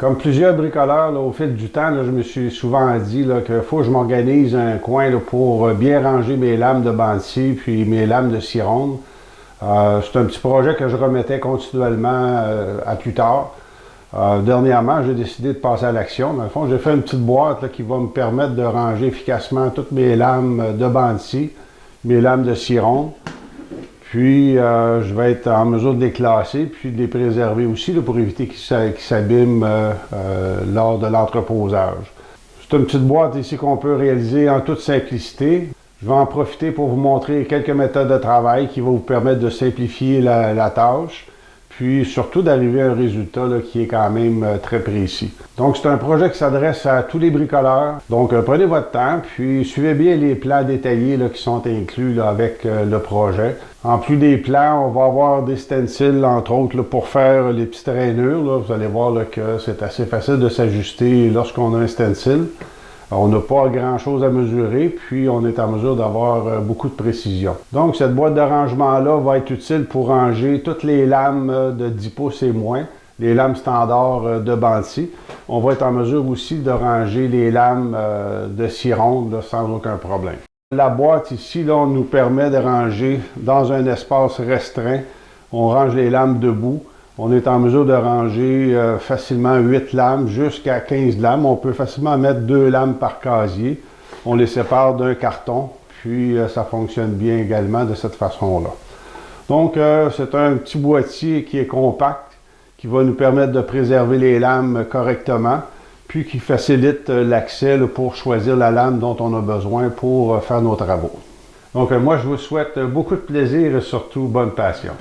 Comme plusieurs bricoleurs, là, au fil du temps, là, je me suis souvent dit qu'il faut que je m'organise un coin là, pour bien ranger mes lames de bandescie puis mes lames de scie ronde. C'est un petit projet que je remettais continuellement à plus tard. Dernièrement, j'ai décidé de passer à l'action. Dans le fond, j'ai fait une petite boîte là, qui va me permettre de ranger efficacement toutes mes lames de bandescie, mes lames de scie ronde. Puis, je vais être en mesure de les classer, puis de les préserver aussi là, pour éviter qu'ils s'abîment lors de l'entreposage. C'est une petite boîte ici qu'on peut réaliser en toute simplicité. Je vais en profiter pour vous montrer quelques méthodes de travail qui vont vous permettre de simplifier la tâche, puis surtout d'arriver à un résultat là, qui est quand même très précis. Donc c'est un projet qui s'adresse à tous les bricoleurs. Donc prenez votre temps, puis suivez bien les plans détaillés là, qui sont inclus là, avec le projet. En plus des plans, on va avoir des stencils, entre autres, là, pour faire les petites rainures. Là. Vous allez voir là, que c'est assez facile de s'ajuster lorsqu'on a un stencil. On n'a pas grand-chose à mesurer, puis on est en mesure d'avoir beaucoup de précision. Donc, cette boîte de rangement-là va être utile pour ranger toutes les lames de 10 pouces et moins, les lames standards de bandescie. On va être en mesure aussi de ranger les lames de scie ronde là, sans aucun problème. La boîte ici là, on nous permet de ranger dans un espace restreint. On range les lames debout. On est en mesure de ranger facilement 8 lames jusqu'à 15 lames. On peut facilement mettre 2 lames par casier. On les sépare d'un carton, puis ça fonctionne bien également de cette façon-là. Donc, c'est un petit boîtier qui est compact, qui va nous permettre de préserver les lames correctement, puis qui facilite l'accès pour choisir la lame dont on a besoin pour faire nos travaux. Donc, moi, je vous souhaite beaucoup de plaisir et surtout bonne passion.